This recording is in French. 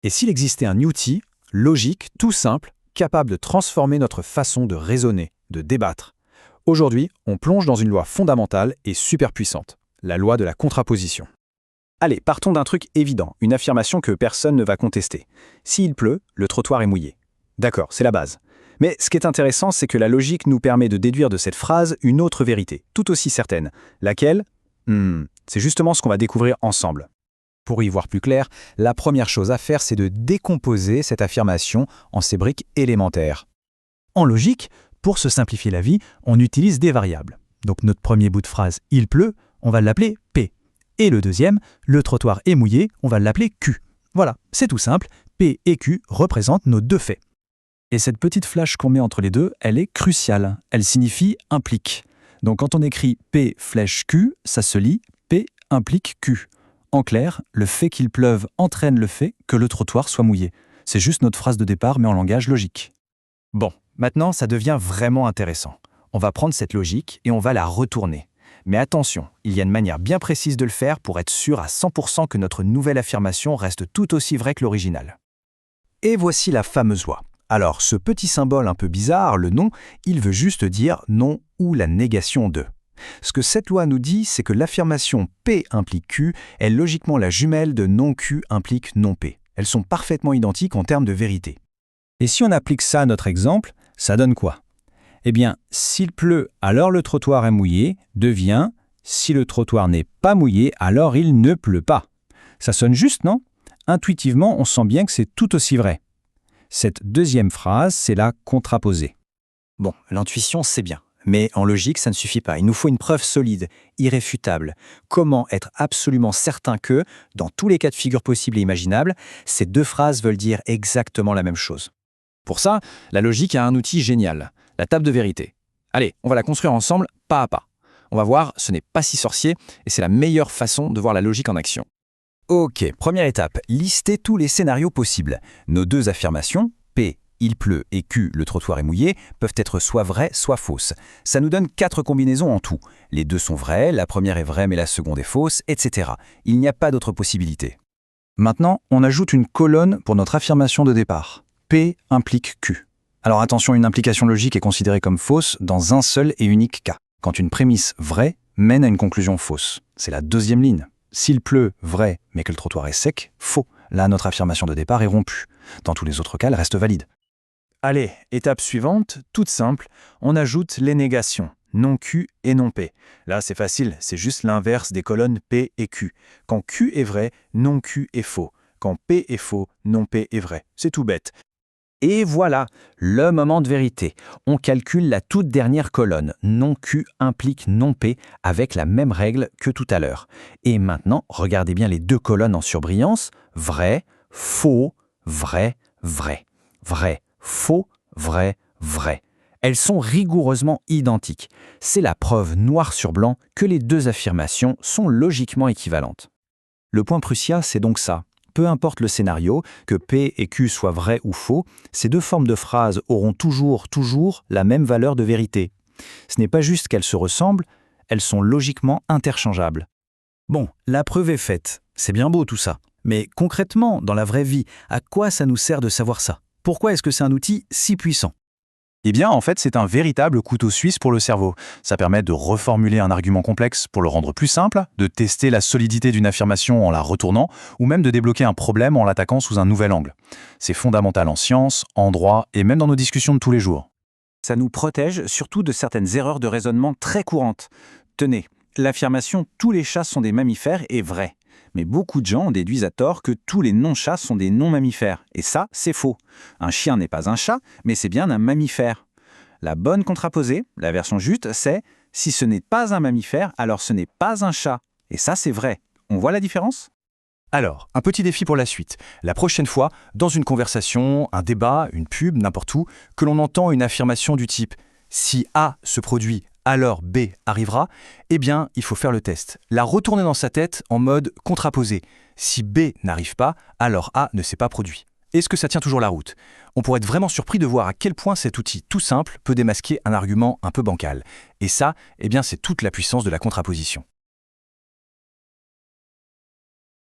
Et s'il existait un outil, logique, tout simple, capable de transformer notre façon de raisonner, de débattre? Aujourd'hui, on plonge dans une loi fondamentale et super puissante, la loi de la contraposition. Allez, partons d'un truc évident, une affirmation que personne ne va contester. S'il pleut, le trottoir est mouillé. D'accord, c'est la base. Mais ce qui est intéressant, c'est que la logique nous permet de déduire de cette phrase une autre vérité, tout aussi certaine. Laquelle? C'est justement ce qu'on va découvrir ensemble. Pour y voir plus clair, la première chose à faire, c'est de décomposer cette affirmation en ses briques élémentaires. En logique, pour se simplifier la vie, on utilise des variables. Donc notre premier bout de phrase « il pleut », on va l'appeler « P ». Et le deuxième, « le trottoir est mouillé », on va l'appeler « Q ». Voilà, c'est tout simple, P et Q représentent nos deux faits. Et cette petite flash qu'on met entre les deux, elle est cruciale. Elle signifie « implique ». Donc quand on écrit P flèche Q, ça se lit P implique Q. En clair, le fait qu'il pleuve entraîne le fait que le trottoir soit mouillé. C'est juste notre phrase de départ, mais en langage logique. Bon, maintenant, ça devient vraiment intéressant. On va prendre cette logique et on va la retourner. Mais attention, il y a une manière bien précise de le faire pour être sûr à 100% que notre nouvelle affirmation reste tout aussi vraie que l'original. Et voici la fameuse loi. Alors, ce petit symbole un peu bizarre, le non, il veut juste dire non ou la négation de. Ce que cette loi nous dit, c'est que l'affirmation P implique Q est logiquement la jumelle de non Q implique non P. Elles sont parfaitement identiques en termes de vérité. Et si on applique ça à notre exemple, ça donne quoi? Eh bien, s'il pleut, alors le trottoir est mouillé, devient si le trottoir n'est pas mouillé, alors il ne pleut pas. Ça sonne juste, non? Intuitivement, on sent bien que c'est tout aussi vrai. Cette deuxième phrase, c'est la contraposée. Bon, l'intuition, c'est bien. Mais en logique, ça ne suffit pas. Il nous faut une preuve solide, irréfutable. Comment être absolument certain que, dans tous les cas de figure possibles et imaginables, ces deux phrases veulent dire exactement la même chose? Pour ça, la logique a un outil génial, la table de vérité. Allez, on va la construire ensemble, pas à pas. On va voir, ce n'est pas si sorcier, et c'est la meilleure façon de voir la logique en action. Ok, première étape, lister tous les scénarios possibles. Nos deux affirmations, P, il pleut, et Q, le trottoir est mouillé, peuvent être soit vraies, soit fausses. Ça nous donne 4 combinaisons en tout. Les deux sont vraies, la première est vraie mais la seconde est fausse, etc. Il n'y a pas d'autre possibilité. Maintenant, on ajoute une colonne pour notre affirmation de départ. P implique Q. Alors attention, une implication logique est considérée comme fausse dans un seul et unique cas. Quand une prémisse vraie mène à une conclusion fausse. C'est la deuxième ligne. S'il pleut, vrai, mais que le trottoir est sec, faux. Là, notre affirmation de départ est rompue. Dans tous les autres cas, elle reste valide. Allez, étape suivante, toute simple, on ajoute les négations, non Q et non P. Là, c'est facile, c'est juste l'inverse des colonnes P et Q. Quand Q est vrai, non Q est faux. Quand P est faux, non P est vrai. C'est tout bête. Et voilà, le moment de vérité. On calcule la toute dernière colonne, non Q implique non P, avec la même règle que tout à l'heure. Et maintenant, regardez bien les deux colonnes en surbrillance, vrai, faux, vrai, vrai, vrai, faux, vrai, vrai. Elles sont rigoureusement identiques. C'est la preuve noir sur blanc que les deux affirmations sont logiquement équivalentes. Le point crucial, c'est donc ça. Peu importe le scénario, que P et Q soient vrais ou faux, ces deux formes de phrases auront toujours la même valeur de vérité. Ce n'est pas juste qu'elles se ressemblent, elles sont logiquement interchangeables. Bon, la preuve est faite. C'est bien beau tout ça. Mais concrètement, dans la vraie vie, à quoi ça nous sert de savoir ça? Pourquoi est-ce que c'est un outil si puissant? Eh bien, en fait, c'est un véritable couteau suisse pour le cerveau. Ça permet de reformuler un argument complexe pour le rendre plus simple, de tester la solidité d'une affirmation en la retournant, ou même de débloquer un problème en l'attaquant sous un nouvel angle. C'est fondamental en science, en droit et même dans nos discussions de tous les jours. Ça nous protège surtout de certaines erreurs de raisonnement très courantes. Tenez, l'affirmation « tous les chats sont des mammifères » est vraie. Mais beaucoup de gens déduisent à tort que tous les non-chats sont des non-mammifères. Et ça, c'est faux. Un chien n'est pas un chat, mais c'est bien un mammifère. La bonne contraposée, la version juste, c'est « si ce n'est pas un mammifère, alors ce n'est pas un chat ». Et ça, c'est vrai. On voit la différence? Alors, un petit défi pour la suite. La prochaine fois, dans une conversation, un débat, une pub, n'importe où, que l'on entend une affirmation du type « si A se produit, alors B arrivera », eh bien, il faut faire le test. La retourner dans sa tête en mode contraposé. Si B n'arrive pas, alors A ne s'est pas produit. Est-ce que ça tient toujours la route? On pourrait être vraiment surpris de voir à quel point cet outil tout simple peut démasquer un argument un peu bancal. Et ça, eh bien, c'est toute la puissance de la contraposition.